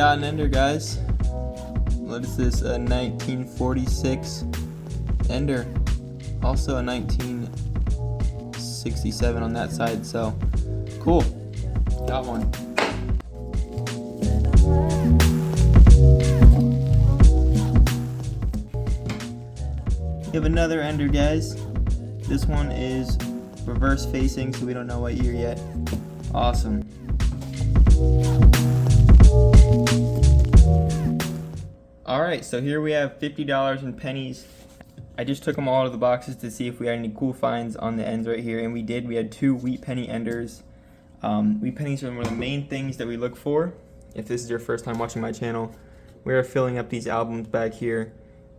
got an ender, guys. What is this? A 1946 ender. Also a 1967 on that side. So cool. Got one. We have another ender, guys. This one is reverse facing, so we don't know what year yet. Awesome. Alright, so here we have $50 in pennies. I just took them all out of the boxes to see if we had any cool finds on the ends right here, and we did. We had 2 wheat penny enders. Wheat pennies are one of the main things that we look for. If this is your first time watching my channel, we are filling up these albums back here.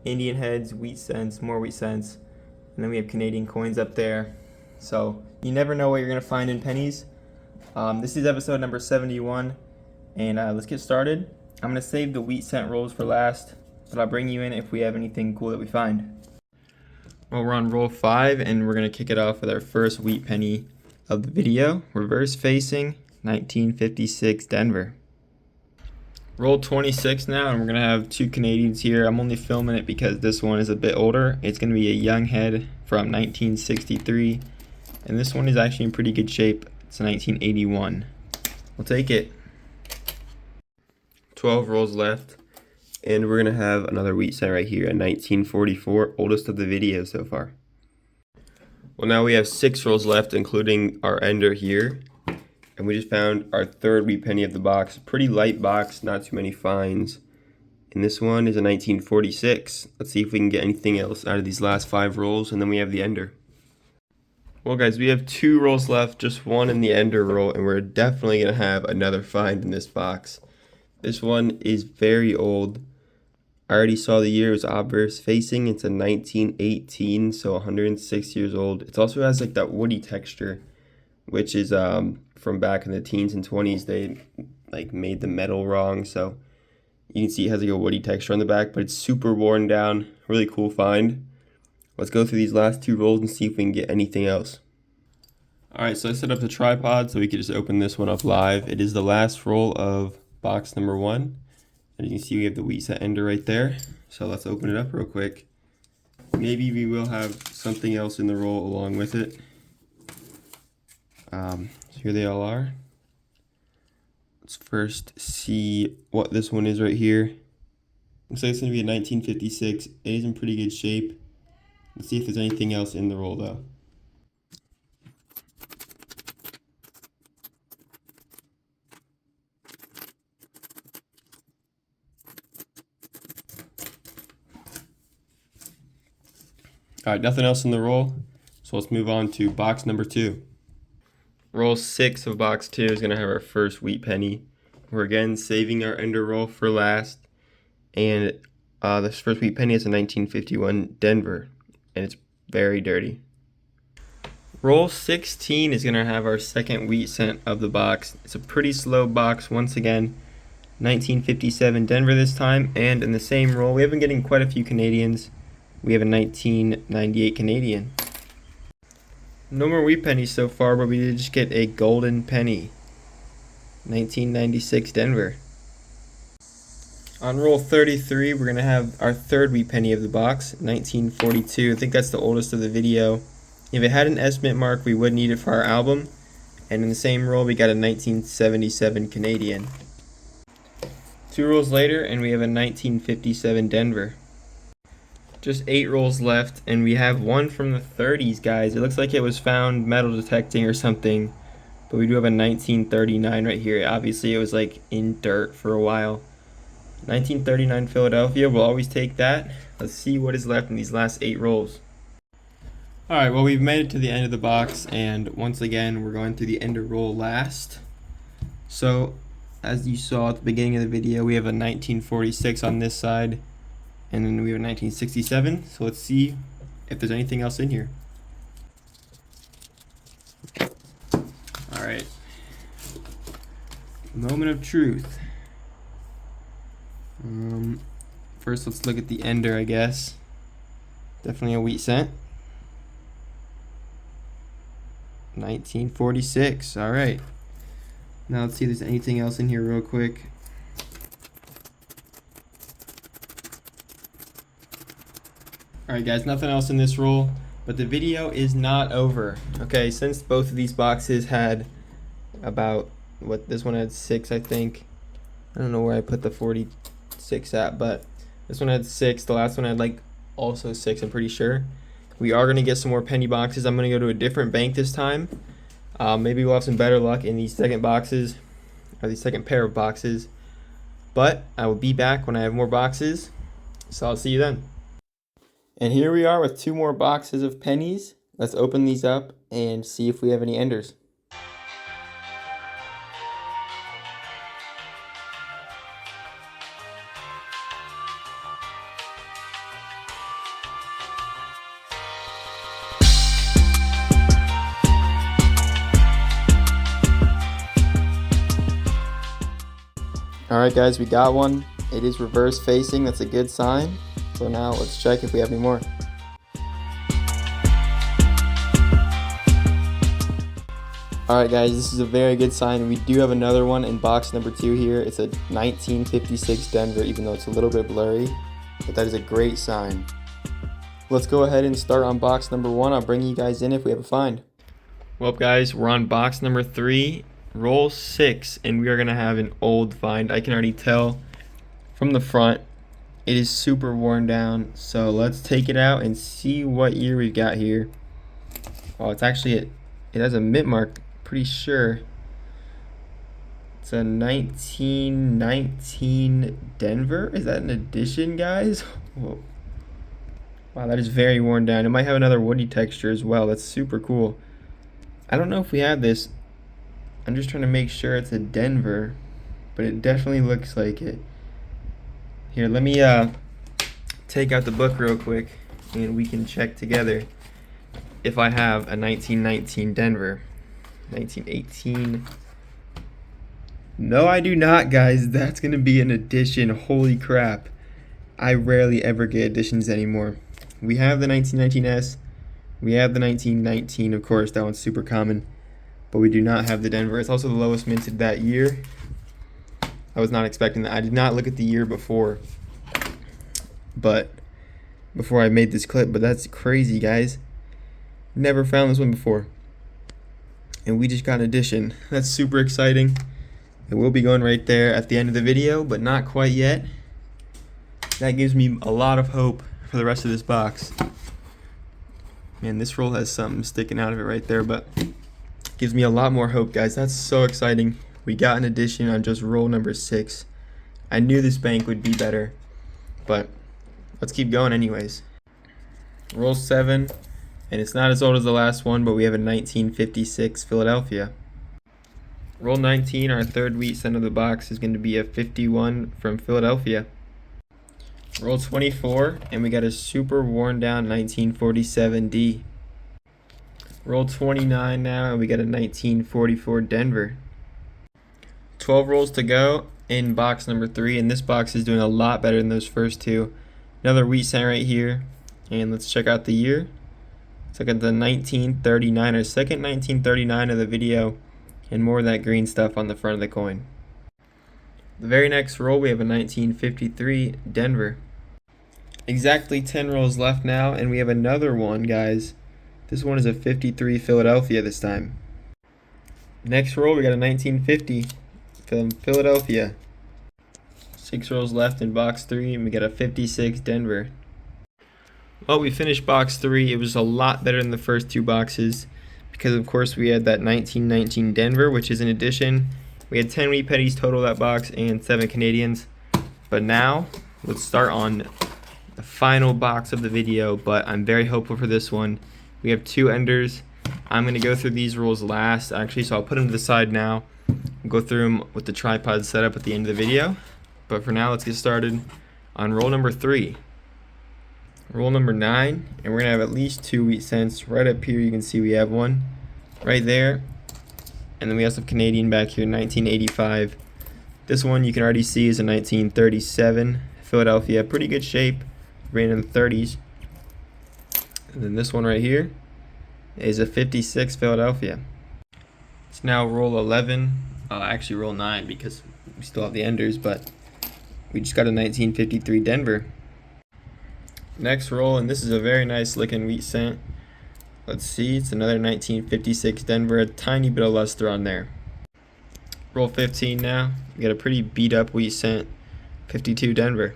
Indian heads, wheat cents, more wheat cents, and then we have Canadian coins up there. So you never know what you're going to find in pennies. This is episode number 71, and let's get started. I'm going to save the wheat cent rolls for last, but I'll bring you in if we have anything cool that we find. Well, we're on roll 5, and we're going to kick it off with our first wheat penny of the video. Reverse facing, 1956 Denver. Roll 26 now, and we're going to have 2 Canadians here. I'm only filming it because this one is a bit older. It's going to be a young head from 1963, and this one is actually in pretty good shape. It's 1981. We'll take it. 12 rolls left, and we're going to have another wheat cent right here, a 1944, oldest of the video so far. Well, now we have 6 rolls left, including our ender here. And we just found our third wheat penny of the box. Pretty light box, not too many finds. And this one is a 1946. Let's see if we can get anything else out of these last 5 rolls, and then we have the ender. Well, guys, we have 2 rolls left, just one in the ender roll, and we're definitely going to have another find in this box. This one is very old. I already saw the year. It was obverse facing. It's a 1918, so 106 years old. It also has like that woody texture, which is from back in the teens and 20s. They like made the metal wrong, so you can see it has like a woody texture on the back, but it's super worn down. Really cool find. Let's go through these last 2 rolls and see if we can get anything else. Alright, so I set up the tripod so we could just open this one up live. It is the last roll of box number 1. And you can see we have the wheat cent ender right there. So let's open it up real quick. Maybe we will have something else in the roll along with it. So here they all are. Let's first see what this one is right here. Looks like it's going to be a 1956. It is in pretty good shape. Let's see if there's anything else in the roll though. Alright, nothing else in the roll. So let's move on to box number 2. Roll 6 of box 2 is going to have our first wheat penny. We're again saving our ender roll for last. And this first wheat penny is a 1951 Denver. And it's very dirty. Roll 16 is going to have our second wheat cent of the box. It's a pretty slow box once again. 1957 Denver this time. And in the same roll, we have been getting quite a few Canadians. We have a 1998 Canadian. No more wheat pennies so far, but we did just get a golden penny. 1996 Denver. On roll 33, we're going to have our third wheat penny of the box, 1942. I think that's the oldest of the video. If it had an estimate mark, we would need it for our album. And in the same roll, we got a 1977 Canadian. 2 rolls later, and we have a 1957 Denver. Just 8 rolls left, and we have one from the 30s, guys. It looks like it was found metal detecting or something, but we do have a 1939 right here. Obviously, it was like in dirt for a while. 1939 Philadelphia, we'll always take that. Let's see what is left in these last 8 rolls. Alright, well, we've made it to the end of the box, and once again, we're going through the ender roll last. So, as you saw at the beginning of the video, we have a 1946 on this side. And then we have 1967, so let's see if there's anything else in here. Alright. Moment of truth. First, let's look at the ender, I guess. Definitely a wheat cent. 1946, alright. Now let's see if there's anything else in here real quick. Alright guys, nothing else in this roll, but the video is not over. Okay, since both of these boxes had about, this one had 6, I think. I don't know where I put the 46 at, but this one had 6. The last one had like also 6, I'm pretty sure. We are going to get some more penny boxes. I'm going to go to a different bank this time. Maybe we'll have some better luck in these second boxes, or the second pair of boxes. But I will be back when I have more boxes, so I'll see you then. And here we are with 2 more boxes of pennies. Let's open these up and see if we have any enders. Alright guys, we got one. It is reverse facing, that's a good sign. So now let's check if we have any more. Alright guys, this is a very good sign. We do have another one in box number 2 here. It's a 1956 Denver, even though it's a little bit blurry. But that is a great sign. Let's go ahead and start on box number 1. I'll bring you guys in if we have a find. Well guys, we're on box number 3. Roll 6, and we are going to have an old find. I can already tell from the front it is super worn down, so let's take it out and see what year we've got here. Oh, it's actually it has a mint mark, pretty sure. It's a 1919 Denver. Is that an edition, guys? Whoa. Wow, that is very worn down. It might have another woody texture as well. That's super cool. I don't know if we have this. I'm just trying to make sure it's a Denver, but it definitely looks like it. Here, let me take out the book real quick, and we can check together if I have a 1919 Denver. 1918. No, I do not, guys. That's going to be an edition. Holy crap. I rarely ever get editions anymore. We have the 1919S. We have the 1919, of course. That one's super common. But we do not have the Denver. It's also the lowest minted that year. I was not expecting that. I did not look at the year before I made this clip, but that's crazy, guys. Never found this one before. And we just got an edition. That's super exciting. It will be going right there at the end of the video, but not quite yet. That gives me a lot of hope for the rest of this box. Man, this roll has something sticking out of it right there, but gives me a lot more hope, guys. That's so exciting. We got an edition on just roll number 6. I knew this bank would be better, but let's keep going anyways. Roll 7, and it's not as old as the last one, but we have a 1956 Philadelphia. Roll 19, our third wheat cent of the box, is going to be a 51 from Philadelphia. Roll 24, and we got a super worn down 1947 D. Roll 29 now, and we got a 1944 Denver. 12 rolls to go in box number 3, and this box is doing a lot better than those first 2. Another wheat cent right here, and let's check out the year. Let's look at the 1939, our second 1939 of the video, and more of that green stuff on the front of the coin. The very next roll, we have a 1953 Denver. Exactly 10 rolls left now, and we have another one, guys. This one is a 53 Philadelphia this time. Next roll, we got a 1950 from Philadelphia. 6 rolls left in box 3, and we got a 56 Denver. Well, we finished box 3. It was a lot better than the first 2 boxes because, of course, we had that 1919 Denver, which is an addition. We had 10 wheat pennies total that box and 7 Canadians. But now, let's start on the final box of the video, but I'm very hopeful for this one. We have 2 enders. I'm going to go through these rolls last, actually, so I'll put them to the side now. Go through them with the tripod set up at the end of the video. But for now, let's get started on roll number 3. Roll number 9, and we're going to have at least 2 wheat cents. Right up here, you can see we have one right there. And then we have some Canadian back here, 1985. This one you can already see is a 1937 Philadelphia. Pretty good shape, ran in the 30s. And then this one right here is a 56 Philadelphia. It's now roll 11. Actually roll 9 because we still have the enders, but we just got a 1953 Denver. Next roll, and this is a very nice looking wheat cent. Let's see, it's another 1956 Denver, a tiny bit of luster on there. Roll 15 now. We got a pretty beat up wheat cent, 52 Denver.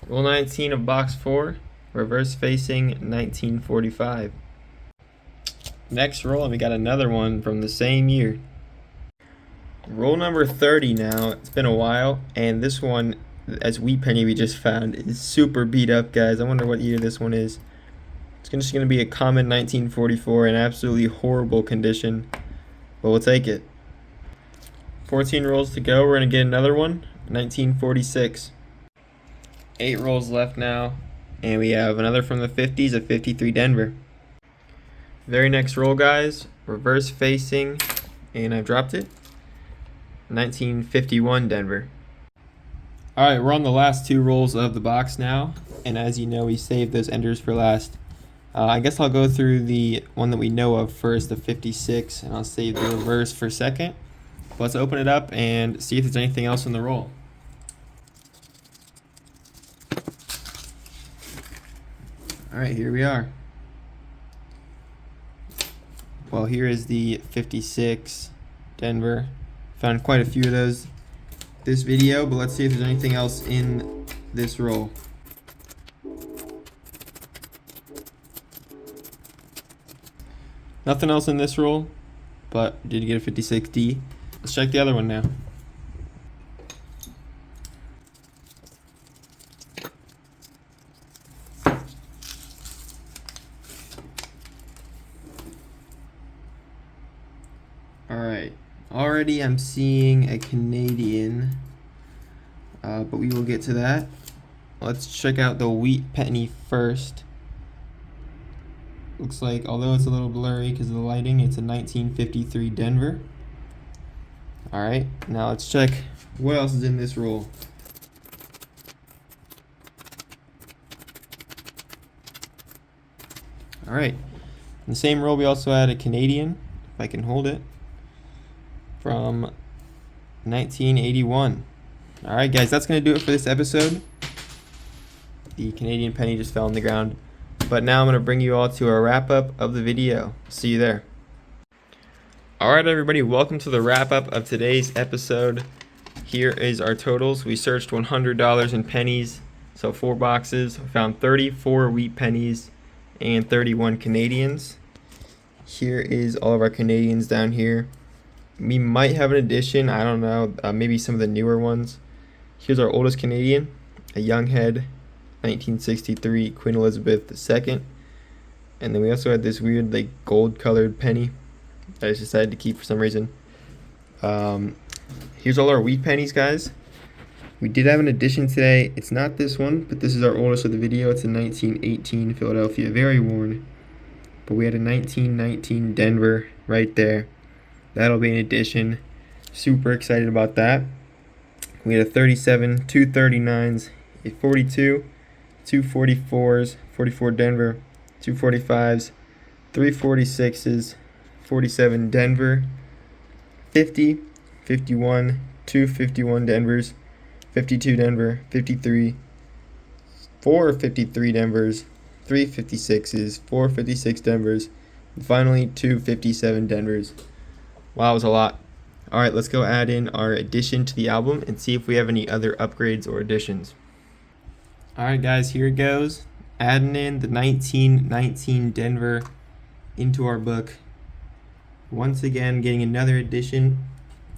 Roll 19 of box 4, reverse facing 1945. Next roll, and we got another one from the same year. Roll number 30 now. It's been a while, and this one, as wheat penny we just found, is super beat up, guys. I wonder what year this one is. It's just going to be a common 1944 in absolutely horrible condition, but we'll take it. 14 rolls to go. We're going to get another one, 1946. 8 rolls left now, and we have another from the 50s, a 53 Denver. Very next roll, guys, reverse facing, and I've dropped it, 1951 Denver. Alright, we're on the last 2 rolls of the box now, and as you know, we saved those enders for last. I guess I'll go through the one that we know of first, the 56, and I'll save the reverse for second. Let's open it up and see if there's anything else in the roll. Alright, here we are. Well, here is the 56 Denver. Found quite a few of those this video, but let's see if there's anything else in this roll. Nothing else in this roll, but did get a 56D. Let's check the other one now. Alright, already I'm seeing a Canadian, but we will get to that. Let's check out the wheat penny first. Looks like, although it's a little blurry because of the lighting, it's a 1953 Denver. Alright, now let's check what else is in this roll. Alright, in the same roll we also had a Canadian, if I can hold it, from 1981. Alright guys, that's going to do it for this episode. The Canadian penny just fell on the ground. But now I'm going to bring you all to a wrap up of the video. See you there. Alright everybody, welcome to the wrap up of today's episode. Here is our totals. We searched $100 in pennies, so 4 boxes. We found 34 wheat pennies and 31 Canadians. Here is all of our Canadians down here. We might have an addition, I don't know, maybe some of the newer ones. Here's our oldest Canadian, a young head, 1963 Queen Elizabeth II. And then we also had this weird like gold colored penny that I just decided to keep for some reason. Here's all our wheat pennies, guys. We did have an addition today. It's not this one, but this is our oldest of the video. It's a 1918 Philadelphia, very worn. But we had a 1919 Denver right there. That'll be an addition. Super excited about that. We had a 37, 2 39s, a 42, 2 44s, 44 Denver, 2 45s, 3 46s, 47 Denver, 50, 51, 2 51 Denvers, 52 Denver, 53, 4 53 Denvers, 3 56s, 4 56 Denvers, and finally 2 57 Denvers. Wow, it was a lot. Alright, let's go add in our addition to the album and see if we have any other upgrades or additions. Alright guys, here it goes. Adding in the 1919 Denver into our book. Once again, getting another addition.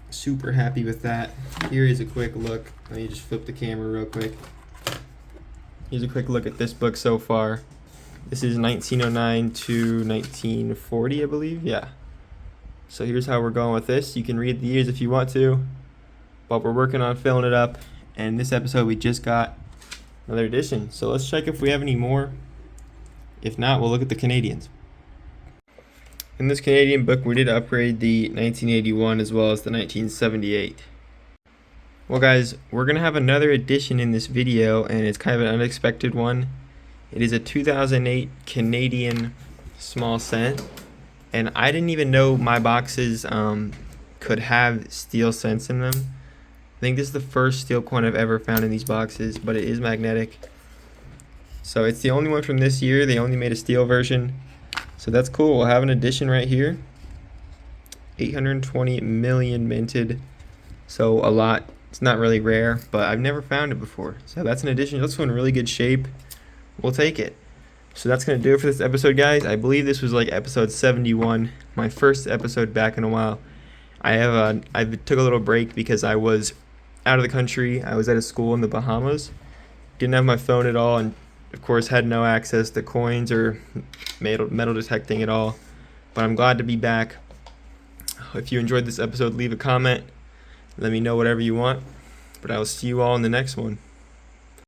Super happy with that. Here is a quick look. Let me just flip the camera real quick. Here's a quick look at this book so far. This is 1909 to 1940, I believe. Yeah. So here's how we're going with this. You can read the years if you want to, but we're working on filling it up. And this episode we just got another edition. So let's check if we have any more. If not, we'll look at the Canadians. In this Canadian book, we did upgrade the 1981 as well as the 1978. Well guys, we're going to have another edition in this video, and it's kind of an unexpected one. It is a 2008 Canadian small cent. And I didn't even know my boxes could have steel cents in them. I think this is the first steel coin I've ever found in these boxes, but it is magnetic. So it's the only one from this year. They only made a steel version. So that's cool. We'll have an edition right here. 820 million minted. So a lot. It's not really rare, but I've never found it before. So that's an edition. That's one in really good shape. We'll take it. So that's going to do it for this episode, guys. I believe this was like episode 71, my first episode back in a while. I took a little break because I was out of the country. I was at a school in the Bahamas. Didn't have my phone at all, and of course had no access to coins or metal detecting at all. But I'm glad to be back. If you enjoyed this episode, leave a comment. Let me know whatever you want. But I will see you all in the next one.